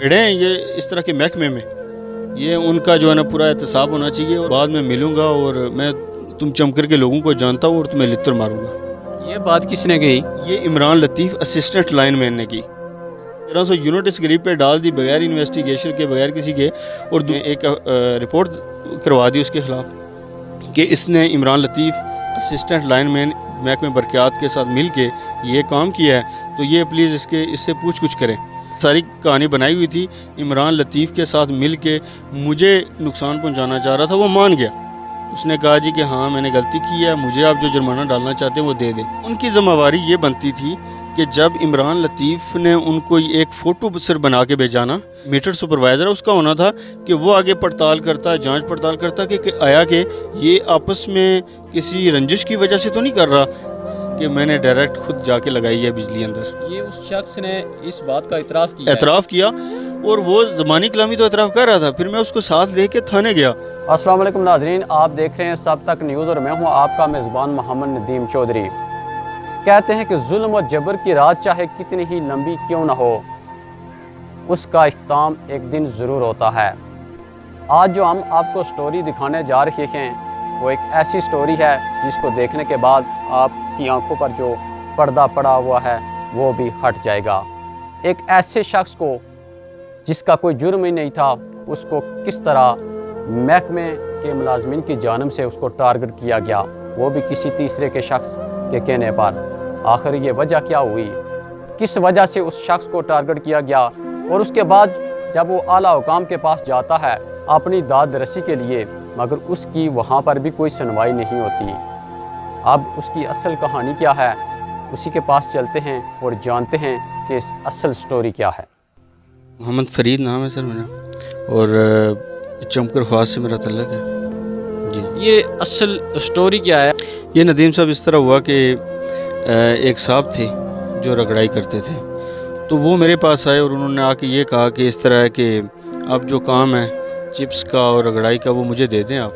खड़े हैं ये इस तरह के महकमे में, ये उनका जो है ना पूरा एहतसाब होना चाहिए। और बाद में मिलूंगा और मैं तुम चमकर के लोगों को जानता हूँ और तुम्हें लित्र मारूंगा। ये बात किसने कही? ये इमरान लतीफ़ असिस्टेंट लाइन मैन ने की। 1300 यूनिट इस गरीब पे डाल दी बगैर इन्वेस्टिगेशन के, बगैर किसी के, और एक रिपोर्ट करवा दी उसके ख़िलाफ़ कि इसने इमरान लतीफ़ असिस्टेंट लाइन मैन महकमे बरक़ियात के साथ मिल के ये काम किया है, तो ये प्लीज़ इससे पूछ कुछ करें। सारी कहानी बनाई हुई थी, इमरान लतीफ़ के साथ मिल के मुझे नुकसान पहुंचाना चाह रहा था। वो मान गया, उसने कहा जी कि हाँ मैंने गलती की है, मुझे आप जो जुर्माना डालना चाहते हैं वो दे दें। उनकी ज़िम्मेवारी ये बनती थी कि जब इमरान लतीफ़ ने उनको एक फ़ोटो सिर्फ बना के भेजाना, मीटर सुपरवाइज़र उसका होना था कि वो आगे पड़ताल करता, जांच पड़ताल करता कि आया कि ये आपस में किसी रंजिश की वजह से तो नहीं कर रहा कि मैंने डायरेक्ट खुद जाके लगाई है बिजली अंदर। ये उस शख्स ने इस बात का एतराफ़ किया और वो ज़बानी कलामी तो एतराफ़ कर रहा था। फिर मैं उसको साथ लेके थाने गया। अस्सलाम वालेकुम नाज़रीन, आप देख रहे हैं सब तक न्यूज़ और मैं हूं आपका मेज़बान मोहम्मद नदीम चौधरी। कहते हैं कि जुल्म और जबर की रात चाहे कितनी ही लंबी क्यों ना हो, उसका इख्तिताम एक दिन ज़रूर होता है। आज जो हम आपको स्टोरी दिखाने जा रहे हैं वो एक ऐसी स्टोरी है जिसको देखने के बाद आपकी आंखों पर जो पर्दा पड़ा हुआ है वो भी हट जाएगा। एक ऐसे शख्स को जिसका कोई जुर्म ही नहीं था, उसको किस तरह महकमे के मुलाजमीन की जानिब से उसको टारगेट किया गया, वो भी किसी तीसरे के शख्स के कहने पर। आखिर ये वजह क्या हुई, किस वजह से उस शख्स को टारगेट किया गया, और उसके बाद जब वो आला हुकाम के पास जाता है अपनी दाद रसी के लिए, मगर उसकी वहाँ पर भी कोई सुनवाई नहीं होती। अब उसकी असल कहानी क्या है, उसी के पास चलते हैं और जानते हैं कि असल स्टोरी क्या है। मोहम्मद फरीद नाम है सर मेरा, और चमकर ख्वास से मेरा तल्लक है जी। ये असल स्टोरी क्या है? ये नदीम साहब इस तरह हुआ कि एक साहब थे जो रगड़ाई करते थे, तो वो मेरे पास आए और उन्होंने आके ये कहा कि इस तरह है कि अब जो काम है चिप्स का और रगड़ाई का वो मुझे दे दें आप।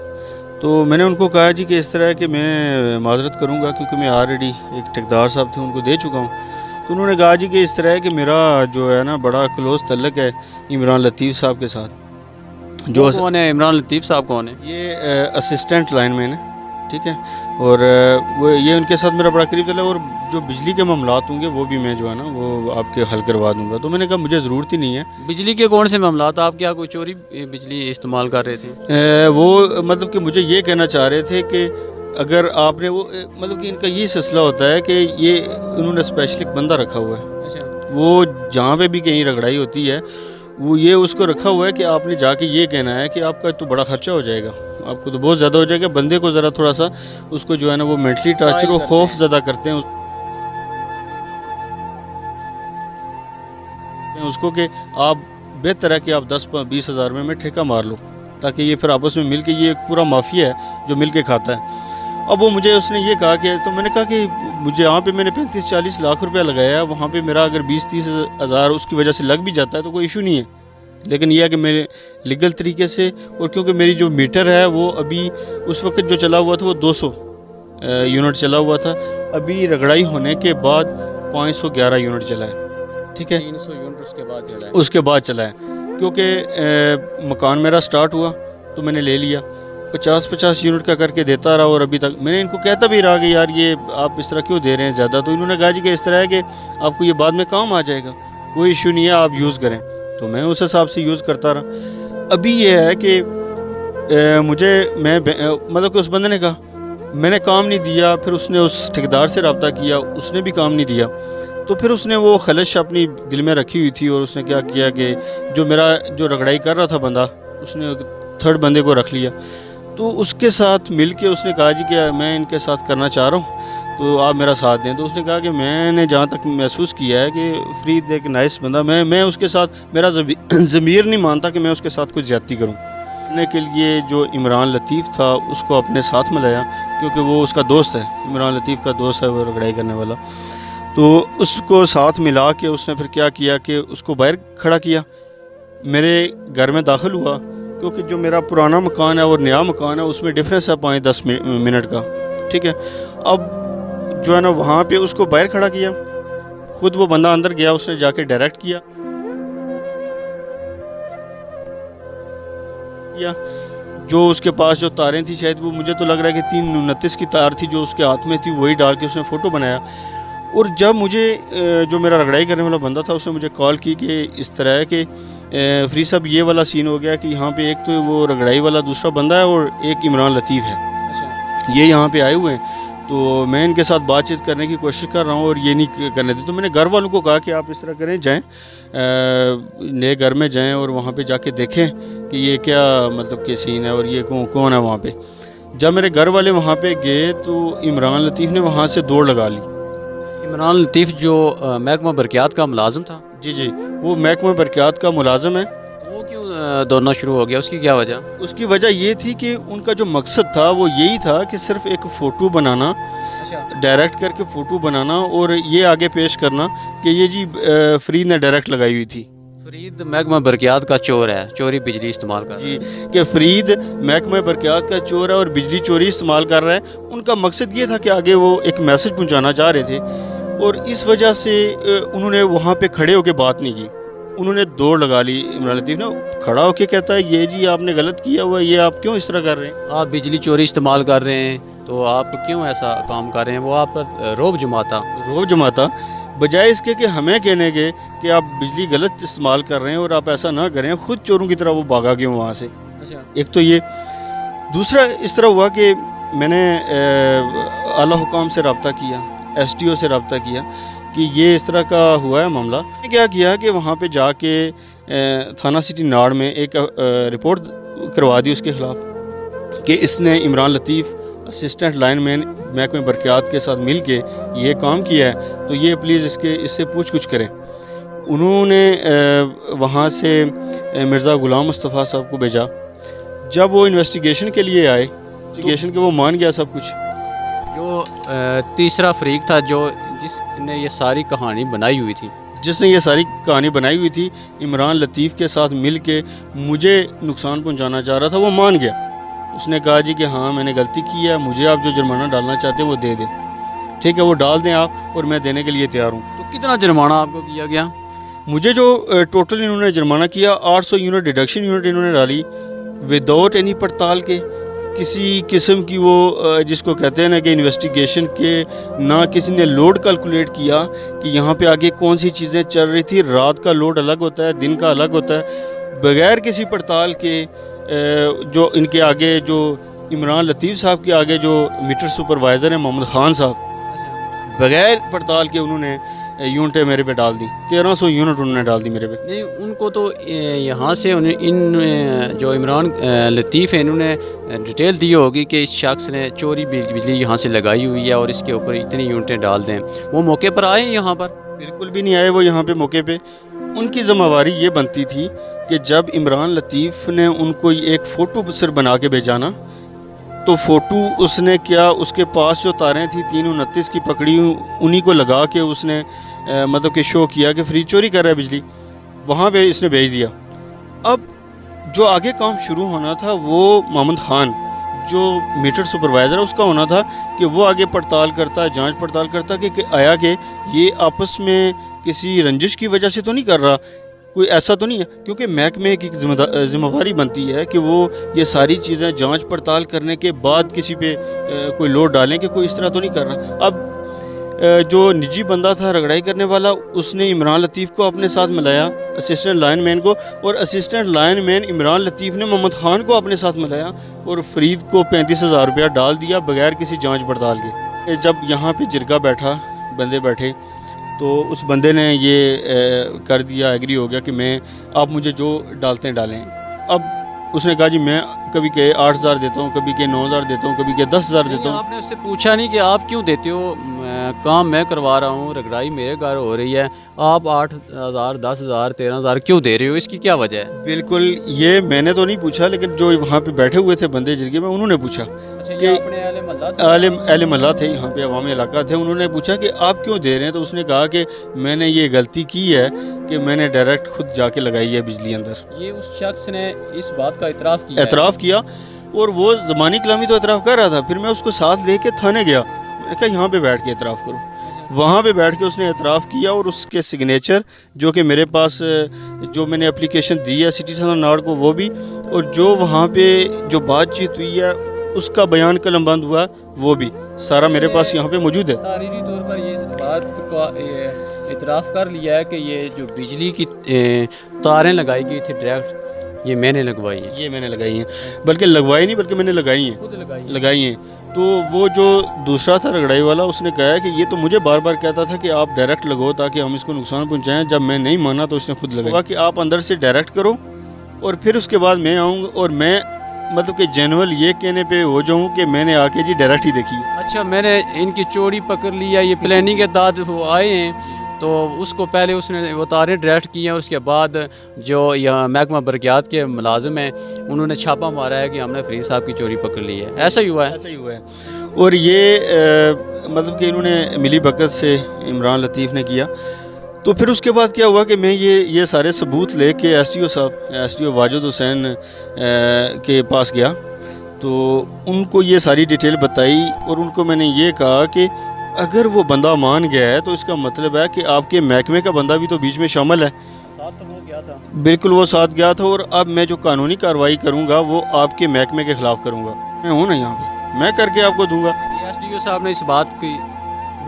तो मैंने उनको कहा जी कि इस तरह है कि मैं माजरत करूँगा क्योंकि मैं ऑलरेडी एक ठेकेदार साहब थे उनको दे चुका हूँ। तो उन्होंने कहा जी कि इस तरह है कि मेरा जो है ना बड़ा क्लोज़ तल्लक है इमरान लतीफ़ साहब के साथ। जो कौन है इमरान लतीफ़ साहब? कौन है ये? असिस्टेंट लाइनमैन है, ठीक है। और वो ये उनके साथ मेरा बड़ा करीब चला, और जो बिजली के मामलात होंगे वो भी मैं जो है ना वो आपके हल करवा दूंगा। तो मैंने कहा मुझे ज़रूरत ही नहीं है। बिजली के कौन से मामलात? आप क्या कोई चोरी बिजली इस्तेमाल कर रहे थे? वो मतलब कि मुझे ये कहना चाह रहे थे कि अगर आपने वो मतलब कि इनका ये सिलसिला होता है कि ये उन्होंने स्पेशल एक बंदा रखा हुआ है। अच्छा। वो जहाँ पे भी कहीं रगड़ाई होती है वो ये उसको रखा हुआ है कि आपने जाके ये कहना है कि आपका तो बड़ा खर्चा हो जाएगा, आपको तो बहुत ज़्यादा हो जाएगा। बंदे को ज़रा थोड़ा सा उसको जो है ना वो मेंटली टॉर्चर को खौफ ज़्यादा करते हैं उसको कि आप बेहतर है कि आप 10-20 हज़ार में ठेका मार लो, ताकि ये फिर आपस में मिल के, ये एक पूरा माफिया है जो मिल के खाता है। अब वो मुझे उसने ये कहा कि, तो मैंने कहा कि मुझे यहाँ पे मैंने 35-40 लाख रुपया लगाया है, वहाँ पे मेरा अगर 20-30 हज़ार उसकी वजह से लग भी जाता है तो कोई इशू नहीं है, लेकिन यह है कि मेरे लीगल तरीके से, और क्योंकि मेरी जो मीटर है वो अभी उस वक्त जो चला हुआ था वो 200 यूनिट चला हुआ था, अभी रगड़ाई होने के बाद 511 यूनिट चला है, ठीक है। 300 यूनिट उसके बाद चला है क्योंकि मकान मेरा स्टार्ट हुआ तो मैंने ले लिया, 50-50 यूनिट का करके देता रहा, और अभी तक मैंने इनको कहता भी रहा कि यार ये आप इस तरह क्यों दे रहे हैं ज़्यादा। तो इन्होंने कहा जी कि इस तरह है कि आपको ये बाद में काम आ जाएगा, कोई इशू नहीं है, आप यूज़ करें। तो मैं उस हिसाब से यूज़ करता रहा। अभी ये है कि मैं मतलब कि उस बंदे ने कहा, मैंने काम नहीं दिया, फिर उसने उस ठेकेदार से रब्ता किया, उसने भी काम नहीं दिया। तो फिर उसने वो खलश अपनी दिल में रखी हुई थी, और उसने क्या किया कि जो रगड़ाई कर रहा था बंदा, उसने थर्ड बंदे को रख लिया। तो उसके साथ मिल के उसने कहा जी कि मैं इनके साथ करना चाह रहा हूँ तो आप मेरा साथ दें। तो उसने कहा कि मैंने जहाँ तक महसूस किया है कि फरीद एक नाइस बंदा, मैं उसके साथ, मेरा ज़मीर नहीं मानता कि मैं उसके साथ कुछ ज़्यादती करूँ। के लिए जो इमरान लतीफ़ था उसको अपने साथ में लाया, क्योंकि वो उसका दोस्त है, इमरान लतीफ़ का दोस्त है वो रगड़ाई करने वाला। तो उसको साथ मिला के उसने फिर क्या किया कि उसको बाहर खड़ा किया, मेरे घर में दाखिल हुआ, क्योंकि जो मेरा पुराना मकान है और नया मकान है उसमें डिफरेंस है 5-10 मिनट का, ठीक है। अब जो है ना वहाँ पे उसको बाहर खड़ा किया, ख़ुद वो बंदा अंदर गया, उसने जाके डायरेक्ट किया, किया, जो उसके पास जो तारें थी शायद वो, मुझे तो लग रहा है कि 329 की तार थी जो उसके हाथ में थी, वही डाल के उसने फ़ोटो बनाया। और जब मुझे जो मेरा रगड़ाई करने वाला बंदा था उसने मुझे कॉल की कि इस तरह है कि फ्री साहब ये वाला सीन हो गया कि यहाँ पे एक तो वो रगड़ाई वाला दूसरा बंदा है और एक इमरान लतीफ़ है, ये यहाँ पे आए हुए हैं, तो मैं इनके साथ बातचीत करने की कोशिश कर रहा हूँ और ये नहीं करने देते। तो मैंने घर वालों को कहा कि आप इस तरह करें, जाएँ नए घर में जाएँ और वहाँ पे जाके देखें कि ये क्या मतलब के सीन है और ये कौन है वहाँ पे। जब मेरे घर वाले वहाँ पे गए तो इमरान लतीफ़ ने वहाँ से दौड़ लगा ली। इमरान लतीफ़ जो महकमा बरक़ियात का मुलाजिम था, जी जी, वो महकमा बरक़ियात का मुलाजिम है। वो क्यों दौड़ना शुरू हो गया, उसकी क्या वजह? उसकी वजह ये थी कि उनका जो मकसद था वो यही था कि सिर्फ एक फ़ोटो बनाना, डायरेक्ट करके फ़ोटो बनाना और ये आगे पेश करना कि ये जी फरीद ने डायरेक्ट लगाई हुई थी। फरीद महकमा बरक़ियात का चोर है, चोरी बिजली इस्तेमाल कर रहा है। जी, कि फरीद महकमा बरक़ियात का चोर है और बिजली चोरी इस्तेमाल कर रहा है। उनका मकसद ये था कि आगे वो एक मैसेज पहुंचाना चाह रहे थे और इस वजह से उन्होंने वहाँ पे खड़े होकर बात नहीं की, उन्होंने दौड़ लगा ली। इमरान लतीफ़ ने खड़ा होकर कहता है ये जी आपने गलत किया हुआ, ये आप क्यों इस तरह कर रहे हैं? आप बिजली चोरी इस्तेमाल कर रहे हैं तो आप क्यों ऐसा काम कर रहे हैं? वो आप पर रोब जमाता बजाय इसके कि हमें कहने के कि आप बिजली गलत इस्तेमाल कर रहे हैं और आप ऐसा ना करें, खुद चोरों की तरह वो भागा क्यों वहाँ से। एक तो ये, दूसरा इस तरह हुआ कि मैंने आला हुकाम से रब्ता किया, SDO से रब्ता किया कि ये इस तरह का हुआ है मामला। मैंने क्या किया कि वहाँ पे जाके थाना सिटी नाड़ में एक रिपोर्ट करवा दी उसके ख़िलाफ़ कि इसने इमरान लतीफ़ असिस्टेंट लाइनमैन महकमे बरक़ियात के साथ मिल के ये काम किया है, तो ये प्लीज़ इससे पूछ कुछ करें। उन्होंने वहाँ से मिर्ज़ा ग़ुलाम मुस्तफ़ा साहब को भेजा। जब वो इन्वेस्टिगेशन के लिए आए, इन्वेस्टिगेशन के वो मान गया सब कुछ। जो तीसरा फरीक था जो जिसने ये सारी कहानी बनाई हुई थी, बनाई हुई थी, इमरान लतीफ़ के साथ मिल के मुझे नुकसान पहुंचाना चाह रहा था, वो मान गया। उसने कहा जी कि हाँ मैंने गलती की है, मुझे आप जो जुर्माना डालना चाहते हैं वो दे दें। ठीक है, वो डाल दें आप और मैं देने के लिए तैयार हूँ। तो कितना जुर्माना आपको किया गया? मुझे जो टोटल इन्होंने जुर्माना किया 800 यूनिट डिडक्शन यूनिट इन्होंने डाली विदाउट एनी पड़ताल के, किसी किस्म की वो जिसको कहते हैं ना कि इन्वेस्टिगेशन के, ना किसी ने लोड कैलकुलेट किया कि यहाँ पे आगे कौन सी चीज़ें चल रही थी। रात का लोड अलग होता है, दिन का अलग होता है। बग़ैर किसी पड़ताल के जो इनके आगे जो इमरान लतीफ़ साहब के आगे जो मीटर सुपरवाइज़र हैं मोहम्मद ख़ान साहब, बग़ैर पड़ताल के उन्होंने यूनिटें मेरे पे डाल दी। 1300 यूनिट उन्होंने डाल दी मेरे पे। नहीं, उनको तो यहाँ से इन जो इमरान लतीफ़ है इन्होंने डिटेल दी होगी कि इस शख्स ने चोरी बिजली यहाँ से लगाई हुई है और इसके ऊपर इतनी यूनिटें डाल दें। वो मौके पर आए यहाँ पर? बिल्कुल भी नहीं आए वो यहाँ पे मौके पे। उनकी ज़िम्मेवारी ये बनती थी कि जब इमरान लतीफ़ ने उनको एक फ़ोटो सिर्फ बना के भेजा ना, तो फ़ोटो उसने क्या, उसके पास जो तारें थी 329 की पकड़ी, उन्हीं को लगा के उसने मतलब कि शो किया कि फ्री चोरी कर रहा है बिजली, वहाँ पे इसने भेज दिया। अब जो आगे काम शुरू होना था वो मोहम्मद ख़ान जो मीटर सुपरवाइज़र है उसका होना था कि वो आगे पड़ताल करता, जांच पड़ताल करता कि आया कि ये आपस में किसी रंजिश की वजह से तो नहीं कर रहा, कोई ऐसा तो नहीं है। क्योंकि महकमे की ज़िम्मेवारी बनती है कि वो ये सारी चीज़ें जांच पड़ताल करने के बाद किसी पे कोई लोड डालें कि कोई इस तरह तो नहीं कर रहा। अब जो निजी बंदा था रगड़ाई करने वाला, उसने इमरान लतीफ़ को अपने साथ मिलाया, असिस्टेंट लाइनमैन को, और असिस्टेंट लाइनमैन इमरान लतीफ़ ने मोहम्मद ख़ान को अपने साथ मिलाया और फरीद को 35,000 रुपया डाल दिया बग़ैर किसी जांच पड़ताल के। जब यहाँ पे जिरगा बैठा, बंदे बैठे, तो उस बंदे ने ये कर दिया, एग्री हो गया कि मैं, आप मुझे जो डालते हैं डालें। अब उसने कहा जी मैं कभी के 8,000 देता हूँ, कभी के 9,000 देता हूँ, कभी के 10,000 देता हूँ। आपने उससे पूछा नहीं कि आप क्यों देते हो? काम मैं करवा रहा हूँ, रगड़ाई मेरे घर हो रही है, आप 8,000, 10,000, 13,000 क्यों दे रहे हो? इसकी क्या वजह है? बिल्कुल, ये मैंने तो नहीं पूछा, लेकिन जो वहाँ पे बैठे हुए थे बंदे जिरगे में, उन्होंने पूछा कि अहले महल्ला थे, यहाँ पे अवामी इलाका थे, उन्होंने पूछा कि आप क्यों दे रहे हैं? तो उसने कहा कि मैंने ये गलती की है कि मैंने डायरेक्ट खुद जाके लगाई है बिजली अंदर। ये उस शख्स ने इस बात का एतराफ़ किया और वो ज़बानी कलामी तो एतराफ़ कर रहा था। फिर मैं उसको साथ लेके थाने गया, मैंने कहा यहाँ पे बैठ के एतराफ़ करो। وہاں پہ بیٹھ کے اس نے اعتراف کیا اور اس کے سگنیچر جو کہ میرے پاس جو میں نے اپلیکیشن دی ہے سٹی تھانہ ناڑ کو وہ بھی، اور جو وہاں پہ جو بات چیت ہوئی ہے اس کا بیان قلم بند ہوا وہ بھی سارا میرے پاس یہاں پہ موجود ہے۔ تحریری طور پر یہ بات کا اعتراف کر لیا ہے کہ یہ جو بجلی کی تاریں لگائی گئی تھی ڈائریکٹ، یہ میں نے لگوائی ہیں، یہ میں نے لگائی ہیں، بلکہ لگوائی نہیں بلکہ میں نے لگائی ہیں، خود لگائی ہیں۔ تو وہ جو دوسرا تھا رگڑائی والا، اس نے کہا ہے کہ یہ تو مجھے بار بار کہتا تھا کہ آپ ڈائریکٹ لگو تاکہ ہم اس کو نقصان پہنچائیں، جب میں نہیں مانا تو اس نے خود لگایا کہ آپ اندر سے ڈائریکٹ کرو اور پھر اس کے بعد میں آؤں گا، اور میں مطلب کہ جنرل یہ کہنے پہ ہو جاؤں کہ میں نے آ کے جی ڈائریکٹ ہی دیکھی ہے۔ اچھا، میں نے ان کی چوری پکڑ لیا، یہ پلاننگ کے تحت وہ آئے ہیں تو اس کو پہلے اس نے وہ تاریں ڈائریکٹ کی ہیں، اور اس کے بعد جو یہاں محکمہ برقیات کے ملازم ہیں انہوں نے چھاپا مارا ہے کہ ہم نے فرید صاحب کی چوری پکڑ لی ہے، ایسا ہی ہوا ہے؟ ایسا ہی ہوا ہے۔ اور یہ مطلب کہ انہوں نے ملی بھگت سے عمران لطیف نے کیا۔ تو پھر اس کے بعد کیا ہوا کہ میں یہ سارے ثبوت لے کے ایس ٹی او صاحب، ایس ٹی او واجد حسین کے پاس گیا، تو ان کو یہ ساری ڈیٹیل بتائی، اور ان کو میں نے یہ کہا کہ اگر وہ بندہ مان گیا ہے تو اس کا مطلب ہے کہ آپ کے محکمے کا بندہ بھی تو بیچ میں شامل ہے۔ ساتھ تو وہ گیا تھا، بالکل وہ ساتھ گیا تھا، اور اب میں جو قانونی کارروائی کروں گا وہ آپ کے محکمے کے خلاف کروں گا، میں ہوں نا یہاں پہ، میں کر کے آپ کو دوں گا۔ ایس ڈی او صاحب نے اس بات کی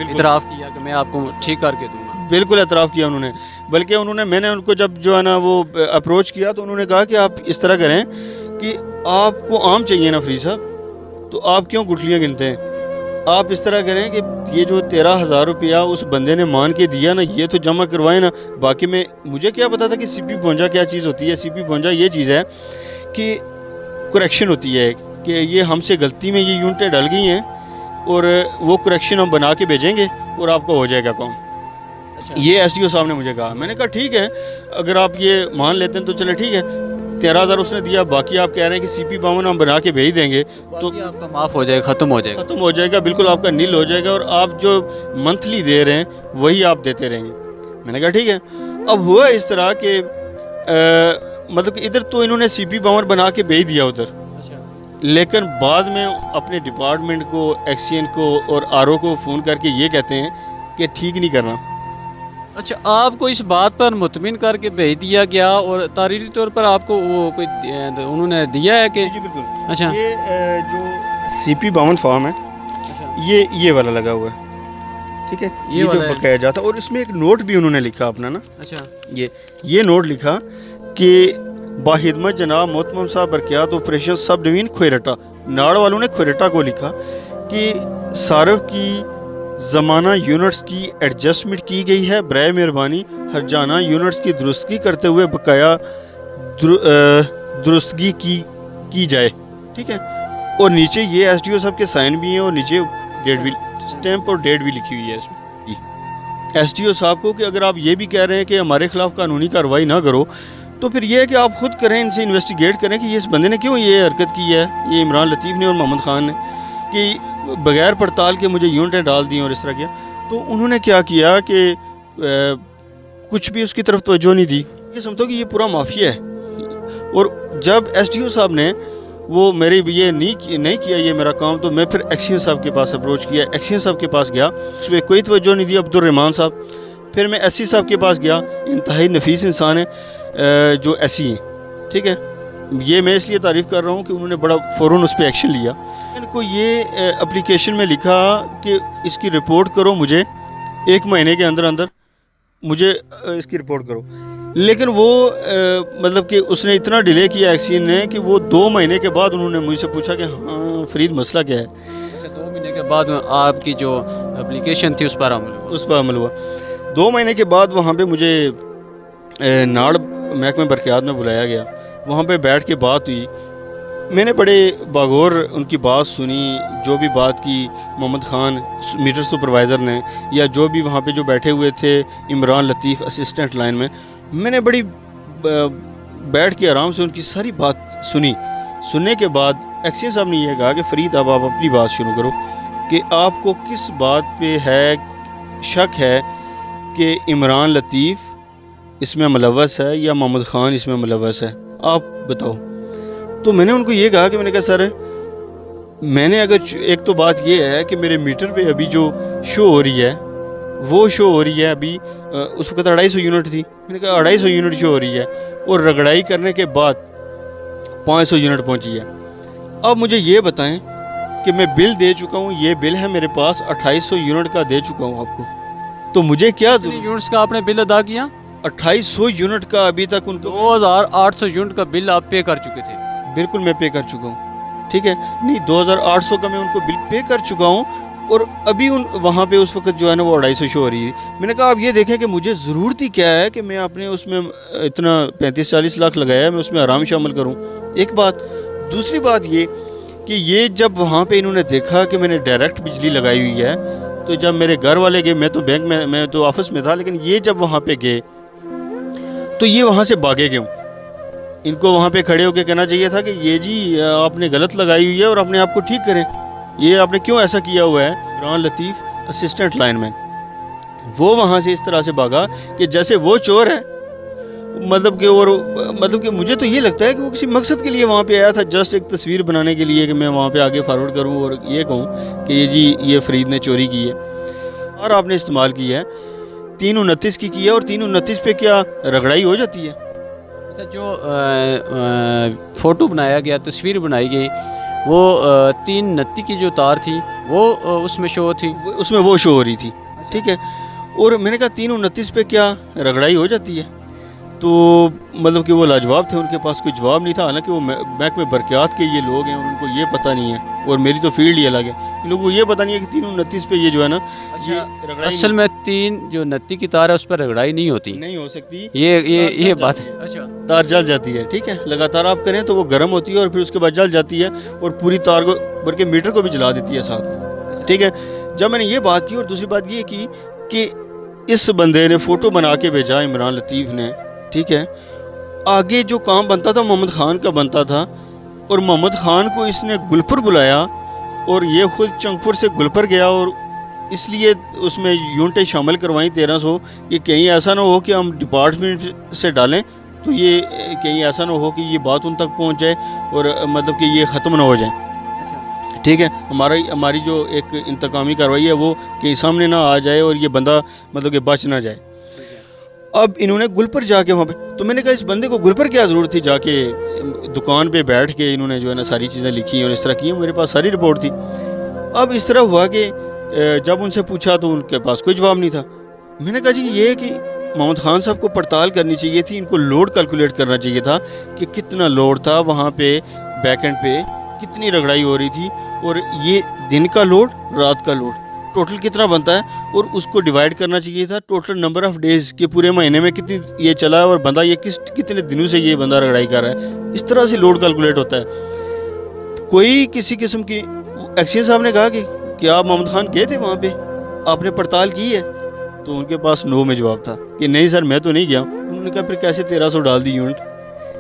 اعتراف کیا کہ میں آپ کو ٹھیک کر کے دوں گا؟ بالکل اعتراف کیا انہوں نے، بلکہ انہوں نے، میں نے ان کو جب جو ہے نا وہ اپروچ کیا تو انہوں نے کہا کہ آپ اس طرح کریں کہ آپ کو عام چاہیے نا فرید صاحب، تو آپ کیوں گٹھلیاں گنتے ہیں؟ آپ اس طرح کریں کہ یہ جو 13,000 روپیہ اس بندے نے مان کے دیا نا، یہ تو جمع کروائیں نا۔ باقی میں مجھے کیا پتا تھا کہ سی پی 52 کیا چیز ہوتی ہے؟ سی پی 52 یہ چیز ہے کہ کریکشن ہوتی ہے کہ یہ ہم سے غلطی میں یہ یونٹیں ڈل گئی ہیں، اور وہ کریکشن ہم بنا کے بھیجیں گے اور آپ کا ہو جائے گا کام۔ یہ ایس ڈی او صاحب نے مجھے کہا، میں نے کہا ٹھیک ہے، اگر آپ یہ مان لیتے ہیں تو چلے ٹھیک ہے، 13,000 اس نے دیا، باقی آپ کہہ رہے ہیں کہ سی پی 52 ہم بنا کے بھیج دیں گے تو باقی آپ کا معاف ہو جائے گا، ختم ہو جائے گا؟ ختم ہو جائے گا، بالکل آپ کا نیل ہو جائے گا، اور آپ جو منتھلی دے رہے ہیں وہی آپ دیتے رہیں گے۔ میں نے کہا ٹھیک ہے۔ اب ہوا اس طرح کہ مطلب کہ ادھر تو انہوں نے سی پی 52 بنا کے بھیج دیا ادھر، لیکن بعد میں اپنے ڈپارٹمنٹ کو، ایکسین کو اور آر او کو فون کر کے یہ کہتے ہیں کہ ٹھیک نہیں کرنا۔ اچھا، آپ کو اس بات پر مطمئن کر کے بھیج دیا گیا، اور تحریری طور پر آپ کو وہ کوئی انہوں نے دیا ہے کہ؟ جی بالکل۔ اچھا، یہ جو سی پی 52 فارم ہے یہ والا لگا ہوا ہے، ٹھیک ہے، یہ جو بقایا جاتا ہے، اور اس میں ایک نوٹ بھی انہوں نے لکھا اپنا نا، اچھا، یہ نوٹ لکھا کہ باخدمت جناب محتمم صاحب برقیات آپریشن سب ڈویژن کھوئرٹا، ناڑ والوں نے کھوئرٹا کو لکھا کہ صارف کی زمانہ یونٹس کی ایڈجسٹمنٹ کی گئی ہے، برائے مہربانی ہرجانہ یونٹس کی درستگی کرتے ہوئے بقایا درستگی کی جائے، ٹھیک ہے۔ اور نیچے یہ ایس ڈی او صاحب کے سائن بھی ہیں، اور نیچے ڈیٹ بھی، اسٹیمپ اور ڈیٹ بھی لکھی ہوئی ہے اس میں ایس ڈی او صاحب کو، کہ اگر آپ یہ بھی کہہ رہے ہیں کہ ہمارے خلاف قانونی کارروائی نہ کرو تو پھر یہ ہے کہ آپ خود کریں، ان سے انویسٹیگیٹ کریں کہ یہ اس بندے نے کیوں یہ حرکت کی ہے، یہ عمران لطیف نے اور محمد خان نے، کہ بغیر پڑتال کے مجھے یونٹیں ڈال دیں اور اس طرح کیا۔ تو انہوں نے کیا کیا کہ کچھ بھی اس کی طرف توجہ نہیں دی، یہ سمجھو کہ یہ پورا مافیا ہے۔ اور جب ایس ڈی او صاحب نے وہ میری یہ نہیں کیا یہ میرا کام، تو میں پھر ایکسین صاحب کے پاس اپروچ کیا، ایکسین صاحب کے پاس گیا، اس میں کوئی توجہ نہیں دی عبدالرحمان صاحب۔ پھر میں ایس سی صاحب کے پاس گیا، انتہائی نفیس انسان ہے جو ایسی ہیں، ٹھیک ہے۔ یہ میں اس لیے تعریف کر رہا ہوں کہ انہوں نے بڑا فوراً اس پہ ایکشن لیا۔ ان کو یہ اپلیکیشن میں لکھا کہ اس کی رپورٹ کرو مجھے 1 مہینے کے اندر مجھے اس کی رپورٹ کرو، لیکن وہ مطلب کہ اس نے اتنا ڈیلے کیا ایکسین نے کہ وہ 2 مہینے کے بعد انہوں نے مجھ سے پوچھا کہ ہاں فرید مسئلہ کیا ہے۔ اچھا، 2 مہینے کے بعد آپ کی جو اپلیکیشن تھی اس پر عمل ہوا؟ 2 مہینے کے بعد وہاں پہ مجھے ناڑ محکمہ برقیات میں بلایا گیا، وہاں پہ بیٹھ کے بات ہوئی، میں نے بڑے باغور ان کی بات سنی، جو بھی بات کی محمد خان میٹر سپروائزر نے، یا جو بھی وہاں پہ جو بیٹھے ہوئے تھے عمران لطیف اسسٹنٹ لائن میں نے بڑی بیٹھ کے آرام سے ان کی ساری بات سننے کے بعد ایکسین صاحب نے یہ کہا کہ فرید اب آپ اپنی بات شروع کرو کہ آپ کو کس بات پہ ہے شک ہے کہ عمران لطیف اس میں ملوث ہے یا محمد خان اس میں ملوث ہے، آپ بتاؤ۔ تو میں نے ان کو یہ کہا کہ میں نے کہا سر میں نے اگر ایک تو بات یہ ہے کہ میرے میٹر پہ ابھی جو شو ہو رہی ہے وہ شو ہو رہی ہے ابھی اس وقت 250 یونٹ تھی، میں نے کہا 250 یونٹ شو ہو رہی ہے اور رگڑائی کرنے کے بعد 500 یونٹ پہنچی ہے۔ اب مجھے یہ بتائیں کہ میں بل دے چکا ہوں، یہ بل ہے میرے پاس 2800 یونٹ کا دے چکا ہوں آپ کو، تو مجھے کیا کتنے یونٹس کا آپ نے بل ادا کیا؟ 2800 یونٹ کا ابھی تک ان کو 2800 یونٹ کا بل آپ پے کر چکے تھے؟ بالکل میں پے کر چکا ہوں، ٹھیک ہے، نہیں 2800 کا میں ان کو بل پے کر چکا ہوں، اور ابھی وہاں پہ اس وقت جو ہے نا وہ 250 شو ہو رہی ہے۔ میں نے کہا آپ یہ دیکھیں کہ مجھے ضرورت ہی کیا ہے کہ میں اپنے اس میں اتنا 35-40 لاکھ لگایا ہے، میں اس میں آرام شامل کروں، ایک بات۔ دوسری بات یہ کہ یہ جب وہاں پہ انہوں نے دیکھا کہ میں نے ڈائریکٹ بجلی لگائی ہوئی ہے، تو جب میرے گھر والے گئے، میں تو بینک میں تو آفس میں تھا، لیکن یہ جب وہاں پہ گئے تو یہ وہاں سے بھاگے گئے ہوں۔ ان کو وہاں پہ کھڑے ہو کے کہنا چاہیے تھا کہ یہ جی آپ نے غلط لگائی ہوئی ہے اور اپنے آپ کو ٹھیک کریں، یہ آپ نے کیوں ایسا کیا ہوا ہے۔ عمران لطیف اسسٹنٹ لائن مین، وہ وہاں سے اس طرح سے بھاگا کہ جیسے وہ چور ہے، مطلب کہ مجھے تو یہ لگتا ہے کہ وہ کسی مقصد کے لیے وہاں پہ آیا تھا، جسٹ ایک تصویر بنانے کے لیے کہ میں وہاں پہ آگے فارورڈ کروں اور یہ کہوں کہ یہ جی یہ فرید نے چوری کی ہے۔ اور آپ نے استعمال کی ہے 329 کی ہے، اور 329 پہ کیا رگڑائی ہو جاتی ہے؟ جو فوٹو بنایا گیا، تصویر بنائی گئی، وہ 329 کی جو تار تھی وہ اس میں شو تھی، اس میں وہ شو ہو رہی تھی، ٹھیک ہے۔ اور میں نے کہا 329 پہ کیا رگڑائی ہو جاتی ہے؟ تو مطلب کہ وہ لاجواب تھے، ان کے پاس کوئی جواب نہیں تھا، حالانکہ وہ محکمہ برقیات کے یہ لوگ ہیں اور ان کو یہ پتہ نہیں ہے، اور میری تو فیلڈ ہی الگ ہے، ان لوگوں کو یہ پتہ نہیں ہے کہ 329 پہ یہ جو ہے نا یہ رگڑائی اصل میں 329 کی تار ہے اس پر رگڑائی نہیں ہوتی، نہیں ہو سکتی، یہ بات ہے۔ اچھا، تار جل جاتی ہے، ٹھیک ہے، لگاتار آپ کریں تو وہ گرم ہوتی ہے اور پھر اس کے بعد جل جاتی ہے اور پوری تار کو بلکہ میٹر کو بھی جلا دیتی ہے ساتھ میں، ٹھیک ہے۔ جب میں نے یہ بات کی، اور دوسری بات یہ کی کہ اس بندے نے فوٹو بنا کے بھیجا، عمران لطیف نے، ٹھیک ہے، آگے جو کام بنتا تھا محمد خان کا بنتا تھا، اور محمد خان کو اس نے گلپر بلایا اور یہ خود چنگپور سے گلپر گیا، اور اس لیے اس میں یونٹیں شامل کروائیں 1300، یہ کہیں ایسا نہ ہو کہ ہم ڈپارٹمنٹ سے ڈالیں تو یہ کہیں ایسا نہ ہو کہ یہ بات ان تک پہنچ جائے اور مطلب کہ یہ ختم نہ ہو جائیں، ٹھیک ہے، ہماری جو ایک انتقامی کارروائی ہے وہ کہیں سامنے نہ آ جائے اور یہ بندہ مطلب کہ بچ نہ جائے۔ اب انہوں نے گلپر جا کے وہاں پہ، تو میں نے کہا اس بندے کو گلپر کیا ضرورت تھی، جا کے دکان پہ بیٹھ کے انہوں نے جو ہے نا ساری چیزیں لکھی اور اس طرح کی، میرے پاس ساری رپورٹ تھی۔ اب اس طرح ہوا کہ جب ان سے پوچھا تو ان کے پاس کوئی جواب نہیں تھا۔ میں نے کہا جی یہ کہ محمد خان صاحب کو پڑتال کرنی چاہیے تھی، ان کو لوڈ کیلکولیٹ کرنا چاہیے تھا کہ کتنا لوڈ تھا وہاں پہ، بیک اینڈ پہ کتنی رگڑائی ہو رہی تھی، اور یہ دن کا لوڈ، رات کا لوڈ ٹوٹل کتنا بنتا ہے، اور اس کو ڈیوائیڈ کرنا چاہیے تھا ٹوٹل نمبر آف ڈیز کے پورے مہینے میں کتنی یہ چلا ہے، اور بندہ یہ کتنے دنوں سے یہ بندہ رگڑائی کر رہا ہے، اس طرح سے لوڈ کیلکولیٹ ہوتا ہے۔ کوئی کسی قسم کی، ایکسچینج صاحب نے کہا کہ کیا آپ محمد خان گئے تھے وہاں پہ، آپ نے پڑتال کی ہے؟ تو ان کے پاس نو میں جواب تھا کہ نہیں سر میں تو نہیں گیا۔ انہوں نے کہا پھر کیسے 1300 ڈال دی یونٹ؟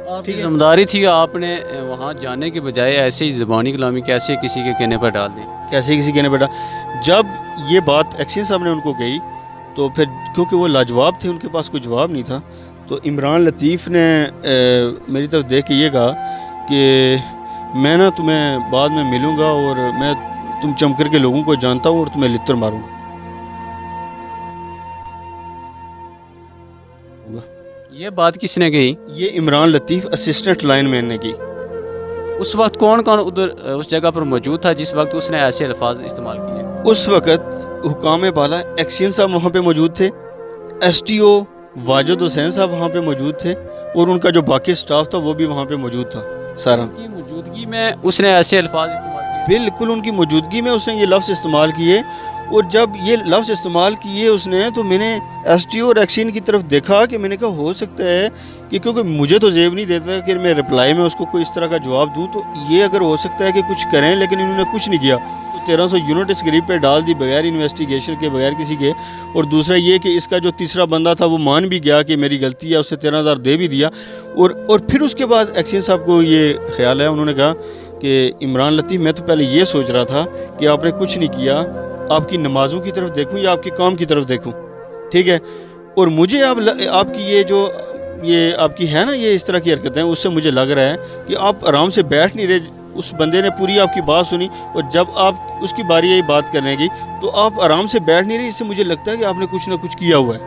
آپ کی ذمہ داری تھی، آپ نے وہاں جانے کے بجائے ایسے ہی زبانی کلامی کیسے کسی کے کہنے پر ڈال دی؟ کیسے کسی کہنے بیٹا، جب یہ بات ایکسچینج صاحب نے ان کو کہی تو پھر کیونکہ وہ لاجواب تھے، ان کے پاس کوئی جواب نہیں تھا، تو عمران لطیف نے میری طرف دیکھ کے یہ کہا کہ میں نا تمہیں بعد میں ملوں گا، اور میں تم چمکر کے لوگوں کو جانتا ہوں اور تمہیں لتر ماروں گا۔ یہ بات کس نے کہی؟ یہ عمران لطیف اسسٹنٹ لائن مین نے کی۔ اس وقت کون کون ادھر اس جگہ پر موجود تھا جس وقت اس نے ایسے الفاظ استعمال کیے؟ اس وقت حکام بالا ایکسچینج صاحب وہاں پہ موجود تھے، ایس ٹی او واجد حسین صاحب وہاں پہ موجود تھے، اور ان کا جو باقی سٹاف تھا وہ بھی وہاں پہ موجود تھا سارا۔ ان کی موجودگی میں اس نے ایسے الفاظ استعمال کیے؟ بالکل ان کی موجودگی میں اس نے یہ لفظ استعمال کیے، اور جب یہ لفظ استعمال کیے اس نے تو میں نے ایس ٹی او اور ایکسچینج کی طرف دیکھا کہ میں نے کہا ہو سکتا ہے کہ کیونکہ مجھے تو زیب نہیں دیتا کہ میں رپلائی میں اس کو کوئی اس طرح کا جواب دوں، تو یہ اگر ہو سکتا ہے کہ کچھ کریں، لیکن انہوں نے کچھ نہیں کیا، تو 1300 یونٹ اس غریب پہ ڈال دی بغیر انویسٹیگیشن کے، بغیر کسی کے۔ اور دوسرا یہ کہ اس کا جو تیسرا بندہ تھا وہ مان بھی گیا کہ میری غلطی ہے، اس سے 13,000 دے بھی دیا، اور پھر اس کے بعد ایکسچینج صاحب کو یہ خیال ہے، انہوں نے کہا کہ عمران لطیف میں تو پہلے یہ سوچ رہا تھا کہ آپ نے کچھ نہیں کیا، آپ کی نمازوں کی طرف دیکھوں یا آپ کے کام کی طرف دیکھوں، ٹھیک ہے، اور مجھے آپ کی یہ آپ کی ہے نا یہ اس طرح کی حرکتیں، اس سے مجھے لگ رہا ہے کہ آپ آرام سے بیٹھ نہیں رہے उस बंदे ने पूरी आपकी बात सुनी, और जब आप उसकी बारी आई बात करने की तो आप आराम से बैठ नहीं रहे। इससे मुझे लगता है कि आपने कुछ ना कुछ किया हुआ है।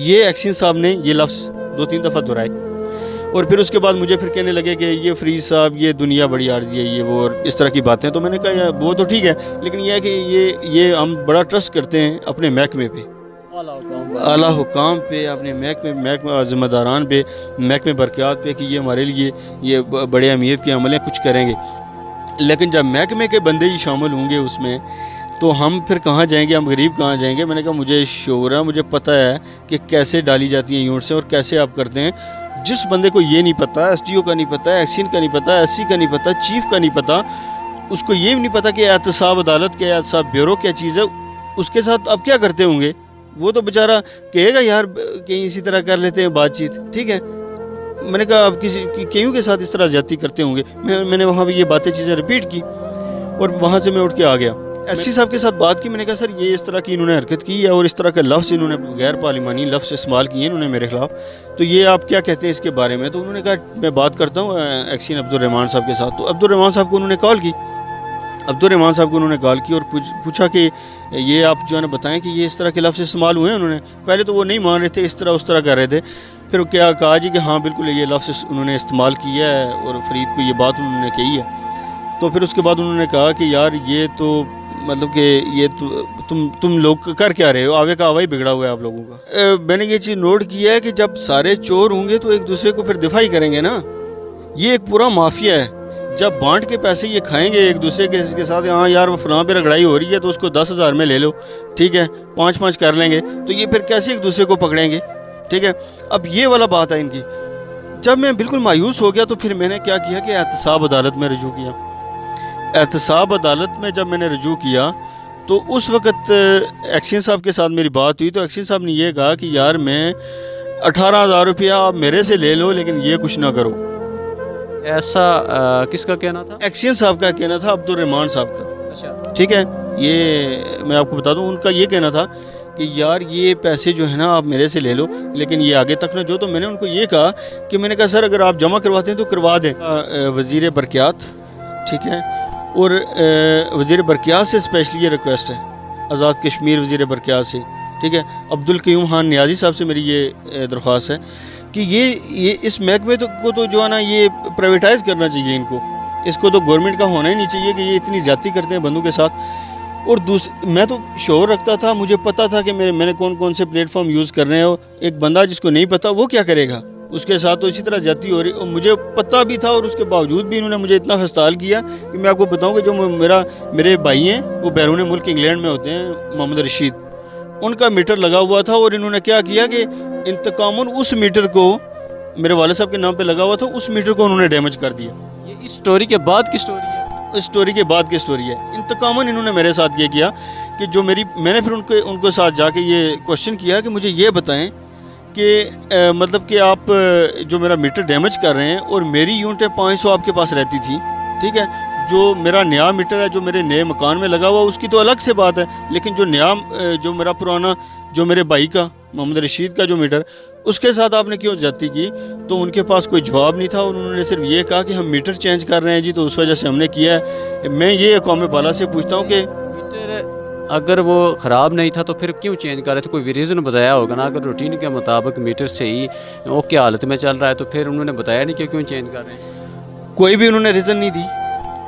ये एक्शन साहब ने ये लफ्ज़ 2-3 दफ़ा दोहराए, और फिर उसके बाद मुझे फिर कहने लगे कि ये फरीद साहब ये दुनिया बड़ी आर्जी है, ये वो, और इस तरह की बातें। तो मैंने कहा यार वो तो ठीक है, लेकिन ये है कि ये हम बड़ा ट्रस्ट करते हैं अपने महकमे पे, आला हुकाम पे, अपने महकमे ज़िम्मेदारान पे, महकमे बरक़ियात पे, कि ये हमारे लिए ये बड़े अहमियत के अमल हैं, कुछ करेंगे। लेकिन जब महकमे के बंदे ही शामिल होंगे उसमें, तो हम फिर कहाँ जाएंगे, हम गरीब कहाँ जाएंगे। मैंने कहा मुझे शौर है, मुझे पता है कि कैसे डाली जाती हैं यूनिट से और कैसे आप करते हैं। जिस बंदे को ये नहीं पता, SDO का नहीं पता, एक्शन का नहीं पता, SC का नहीं पता, चीफ का नहीं पता, उसको ये भी नहीं पता कि एहतसाब अदालत क्या है, एहतसाब ब्यूरो क्या चीज़ है, उसके साथ आप क्या करते होंगे। वो तो बेचारा कहेगा यार कहीं इसी तरह कर लेते हैं बातचीत, ठीक है। मैंने कहा आप कईयों के साथ इस तरह ज्यादती करते होंगे। मैंने वहाँ भी ये बातें चीज़ें रिपीट की, और वहाँ से मैं उठ के आ गया। SC साहब के साथ बात की। मैंने कहा सर ये इस तरह की इन्होंने हरकत की है, और इस तरह के लफ्ज़ इन्होंने गैर पार्लिमानी लफ्ज़ इस्तेमाल किए इन्होंने मेरे ख़िलाफ़, तो ये आप क्या कहते हैं इसके बारे में। तो उन्होंने कहा मैं बात करता हूँ एक्शन अब्दुलरहमान साहब के साथ। तो अब्दुलरहमान साहब को उन्होंने कॉल की, और पूछा कि ये आप जो है ना बताएं कि ये इस तरह के लफ्ज़ इस्तेमाल हुए हैं। उन्होंने पहले तो वो नहीं मान रहे थे, इस तरह उस तरह कर रहे थे। फिर क्या कहा जी कि हाँ बिल्कुल ये लफ्ज़ उन्होंने इस्तेमाल किया है, और फरीद को ये बात उन्होंने कही है। तो फिर उसके बाद उन्होंने कहा कि यार ये तो मतलब कि ये तो तुम लोग कर क्या रहे हो, आवे का आवा ही बिगड़ा हुआ है आप लोगों का। मैंने ये चीज़ नोट की है कि जब सारे चोर होंगे तो एक दूसरे को फिर दिफाई करेंगे ना। ये एक पूरा माफिया है। जब बांट के पैसे ये खाएंगे एक दूसरे के साथ, हाँ यार वो फलां पे रगड़ाई हो रही है तो उसको 10,000 में ले लो, ठीक है, 5-5 कर लेंगे, तो ये फिर कैसे एक दूसरे को पकड़ेंगे, ठीक है। अब ये वाला बात है इनकी। जब मैं बिल्कुल मायूस हो गया तो फिर मैंने क्या किया कि एहतसाब अदालत में रजू किया। एहतसाब अदालत में जब मैंने रजू किया तो उस वक़्त एक्शन साहब के साथ मेरी बात हुई। तो एक्शन साहब ने ये कहा कि यार मैं 18,000 रुपया आप मेरे से ले लो, लेकिन ये कुछ ना करो। ऐसा किसका कहना था? एक्शन साहब का कहना था, अब्दुलरहमान साहब का। अच्छा, ठीक है, ये मैं आपको बता दूं, उनका ये कहना था कि यार ये पैसे जो है ना आप मेरे से ले लो, लेकिन ये आगे तक ना जो। तो मैंने उनको ये कहा कि मैंने कहा सर अगर आप जमा करवाते हैं तो करवा दें। वज़ीर बरक़ियात, ठीक है, और वज़ीर बरक़ियात से स्पेशली ये रिक्वेस्ट है, आज़ाद कश्मीर वज़ीर बरक़ियात से, ठीक है, अब्दुल क़य्यूम खान नियाज़ी साहब से मेरी ये दरख्वास्त है कि ये इस महकमे को तो जो है ना ये प्राइवेटाइज़ करना चाहिए इनको। इसको तो गवर्नमेंट का होना ही नहीं चाहिए कि ये इतनी ज़्यादती करते हैं बंदों के साथ। और मैं तो शौर रखता था, मुझे पता था कि मैंने कौन कौन से प्लेटफॉर्म यूज़ करने हैं। एक बंदा जिसको नहीं पता वो क्या करेगा, उसके साथ तो इसी तरह ज़्यादती हो रही। और मुझे पता भी था, और उसके बावजूद भी इन्होंने मुझे इतना खस्ताल किया कि मैं आपको बताऊँ कि जो मेरे भाई हैं वो बैरून मुल्क इंग्लैंड में होते हैं, मोहम्मद रशीद, उनका मीटर लगा हुआ था। और इन्होंने क्या किया कि इंतकामन उस मीटर को, मेरे वाले साहब के नाम पे लगा हुआ था, उस मीटर को उन्होंने डैमेज कर दिया। ये इस स्टोरी के बाद की स्टोरी है? इस स्टोरी के बाद की स्टोरी है। इंतकामन इन्होंने मेरे साथ ये किया कि जो मैंने फिर उनके साथ जाके ये क्वेश्चन किया कि मुझे ये बताएं कि मतलब कि आप जो मेरा मीटर डैमेज कर रहे हैं, और मेरी यूनिटें 500 आपके पास रहती थी, ठीक है, जो मेरा नया मीटर है जो मेरे नए मकान में लगा हुआ उसकी तो अलग से बात है, लेकिन जो नया जो मेरा पुराना जो मेरे भाई का मोहम्मद रशीद का जो मीटर, उसके साथ आपने क्यों ज्यादती की। तो उनके पास कोई जवाब नहीं था, और उन्होंने सिर्फ ये कहा कि हम मीटर चेंज कर रहे हैं जी, तो उस वजह से हमने किया है। मैं ये कौम बाला से पूछता हूँ कि मीटर अगर वो ख़राब नहीं था तो फिर क्यों चेंज कर रहे थे? कोई रीज़न बताया होगा ना। अगर रूटीन के मुताबिक मीटर सही ओके हालत में चल रहा है तो फिर उन्होंने बताया नहीं कि क्यों चेंज कर रहे हैं? कोई भी उन्होंने रीज़न नहीं दी,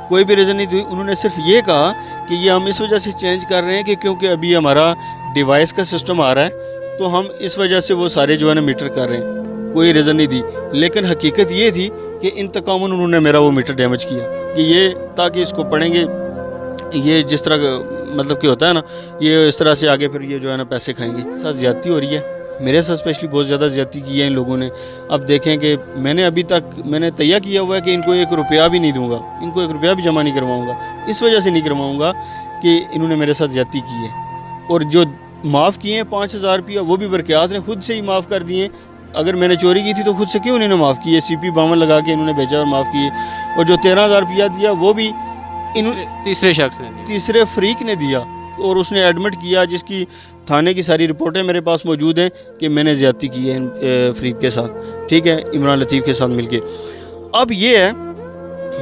कोई भी रीज़न नहीं दी। उन्होंने सिर्फ ये कहा कि ये हम इस वजह से चेंज कर रहे हैं कि क्योंकि अभी हमारा डिवाइस का सिस्टम आ रहा है, तो हम इस वजह से वो सारे जो है ना मीटर कर रहे हैं। कोई रीज़न नहीं दी, लेकिन हकीकत ये थी कि इंतकामन उन्होंने मेरा वो मीटर डैमेज किया कि ये ताकि इसको पढ़ेंगे, ये जिस तरह मतलब कि होता है ना, ये इस तरह से आगे फिर ये जो है ना पैसे खाएंगे। साथ ज़्यादती हो रही है मेरे साथ, स्पेशली बहुत ज़्यादा ज़्यादती की है इन लोगों ने। अब देखें कि मैंने अभी तक तैयार किया हुआ है कि इनको 1 रुपया भी नहीं दूंगा, इनको 1 रुपया भी जमा नहीं करवाऊँगा। इस वजह से नहीं करवाऊँगा कि इन्होंने मेरे साथ ज़्यादती की है। और जो माफ़ किए हैं 5,000 रुपया, वो भी बरक़ियात ने खुद से ही माफ़ कर दिए। अगर मैंने चोरी की थी तो खुद से क्यों इन्होंने माफ़ किए, CP 52 लगा के इन्होंने भेजा और माफ़ किए। और जो 13,000 रुपया दिया वो भी तीसरे शख्स ने दिया, तीसरे फरीक ने दिया, और उसने एडमिट किया, जिसकी थाने की सारी रिपोर्टें मेरे पास मौजूद हैं कि मैंने ज़्यादती की है फरीद के साथ, ठीक है, इमरान लतीफ़ के साथ मिलके। अब ये है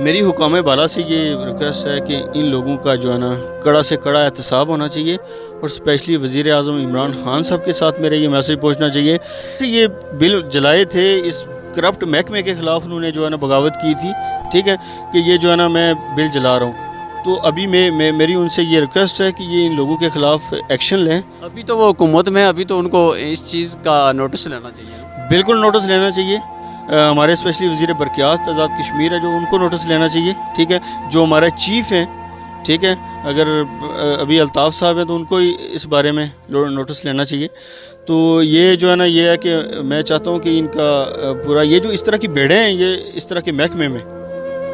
میری حکام بالا سے یہ ریکویسٹ ہے کہ ان لوگوں کا جو ہے نا کڑا سے کڑا احتساب ہونا چاہیے، اور اسپیشلی وزیر اعظم عمران خان صاحب کے ساتھ میرا یہ میسیج پہنچنا چاہیے کہ یہ بل جلائے تھے، اس کرپٹ محکمے کے خلاف انہوں نے جو ہے نا بغاوت کی تھی، ٹھیک ہے، کہ یہ جو ہے نا میں بل جلا رہا ہوں، تو ابھی میری ان سے یہ ریکویسٹ ہے کہ یہ ان لوگوں کے خلاف ایکشن لیں۔ ابھی تو وہ حکومت میں، ابھی تو ان کو اس چیز کا نوٹس لینا چاہیے۔ بالکل نوٹس لینا چاہیے، ہمارے اسپیشلی وزیر برقیات آزاد کشمیر ہے جو، ان کو نوٹس لینا چاہیے، ٹھیک ہے، جو ہمارے چیف ہیں، ٹھیک ہے، اگر ابھی الطاف صاحب ہیں تو ان کو ہی اس بارے میں نوٹس لینا چاہیے۔ تو یہ جو ہے نا یہ ہے کہ میں چاہتا ہوں کہ ان کا پورا یہ جو اس طرح کی بھیڑیں ہیں، یہ اس طرح کے محکمے میں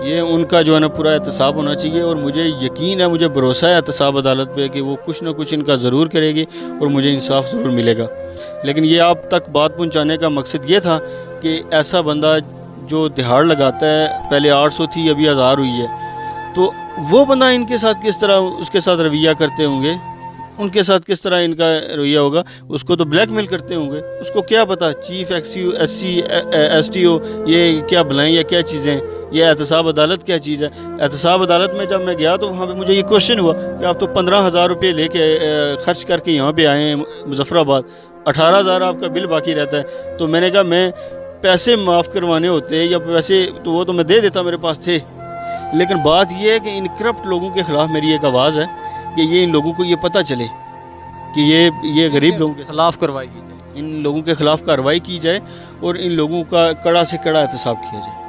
یہ ان کا جو ہے نا پورا احتساب ہونا چاہیے، اور مجھے یقین ہے، مجھے بھروسہ ہے احتساب عدالت پہ کہ وہ کچھ نہ کچھ ان کا ضرور کرے گی اور مجھے انصاف ضرور ملے گا۔ لیکن یہ آپ تک بات پہنچانے کا مقصد یہ تھا کہ ایسا بندہ جو دہاڑ لگاتا ہے، پہلے 800 تھی ابھی 1000 ہوئی ہے، تو وہ بندہ ان کے ساتھ کس طرح اس کے ساتھ رویہ کرتے ہوں گے، ان کے ساتھ کس طرح ان کا رویہ ہوگا، اس کو تو بلیک میل کرتے ہوں گے، اس کو کیا پتہ chief S C S T O یہ کیا بلائیں یا کیا چیزیں، یہ احتساب عدالت کیا چیز ہے۔ احتساب عدالت میں جب میں گیا تو وہاں پہ مجھے یہ کوشچن ہوا کہ آپ تو 15,000 روپے لے کے خرچ کر کے یہاں پہ آئے ہیں مظفر آباد، 18,000 آپ کا بل باقی رہتا ہے۔ تو میں نے کہا میں پیسے معاف کروانے ہوتے یا پیسے تو وہ تو میں دے دیتا، میرے پاس تھے، لیکن بات یہ ہے کہ ان کرپٹ لوگوں کے خلاف میری ایک آواز ہے کہ یہ ان لوگوں کو یہ پتہ چلے کہ یہ غریب لوگوں کے خلاف کروائی گئی جائے، ان لوگوں کے خلاف کارروائی کی جائے اور ان لوگوں کا کڑا سے کڑا احتساب کیا جائے۔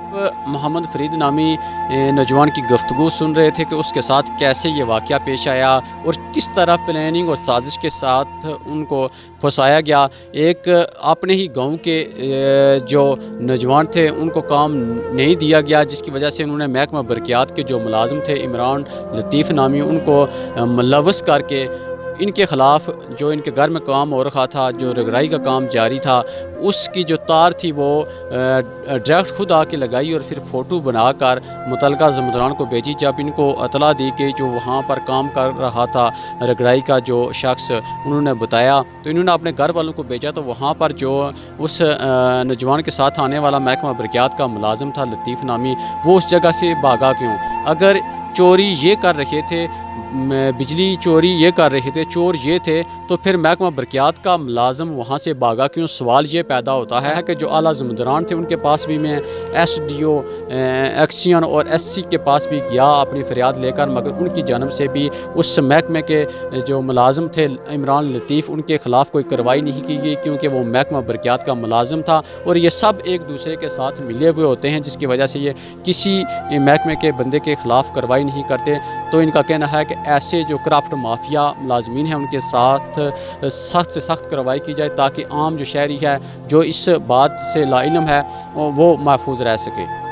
محمد فرید نامی نوجوان کی گفتگو سن رہے تھے کہ اس کے ساتھ کیسے یہ واقعہ پیش آیا اور کس طرح پلاننگ اور سازش کے ساتھ ان کو پھنسایا گیا۔ ایک اپنے ہی گاؤں کے جو نوجوان تھے ان کو کام نہیں دیا گیا، جس کی وجہ سے انہوں نے محکمہ برقیات کے جو ملازم تھے عمران لطیف نامی، ان کو ملوث کر کے ان کے خلاف جو ان کے گھر میں کام ہو رکھا تھا، جو رگڑائی کا کام جاری تھا، اس کی جو تار تھی وہ ڈائریکٹ خود آ کے لگائی اور پھر فوٹو بنا کر متعلقہ زمدران کو بھیجی۔ جب ان کو اطلاع دی کہ جو وہاں پر کام کر رہا تھا رگڑائی کا جو شخص، انہوں نے بتایا تو انہوں نے اپنے گھر والوں کو بھیجا، تو وہاں پر جو اس نوجوان کے ساتھ آنے والا محکمہ برقیات کا ملازم تھا لطیف نامی، وہ اس جگہ سے بھاگا کیوں؟ اگر چوری یہ کر رہے تھے، بجلی چوری یہ کر رہے تھے، چور یہ تھے، تو پھر محکمہ برقیات کا ملازم وہاں سے بھاگا کیوں؟ سوال یہ پیدا ہوتا ہے کہ جو اعلیٰ ذمہ تھے ان کے پاس بھی میں ایس ڈی او ایکسین اور ایس سی کے پاس بھی گیا اپنی فریاد لے کر، مگر ان کی جانب سے بھی اس محکمے کے جو ملازم تھے عمران لطیف، ان کے خلاف کوئی کارروائی نہیں کی گئی، کیونکہ وہ محکمہ برقیات کا ملازم تھا اور یہ سب ایک دوسرے کے ساتھ ملے ہوئے ہوتے ہیں، جس کی وجہ سے یہ کسی محکمے کے بندے کے خلاف کارروائی نہیں کرتے۔ تو ان کا کہنا ہے کہ ایسے جو کرپٹ مافیا ملازمین ہیں ان کے ساتھ سخت سے سخت کارروائی کی جائے، تاکہ عام جو شہری ہے جو اس بات سے لا علم ہے وہ محفوظ رہ سکے۔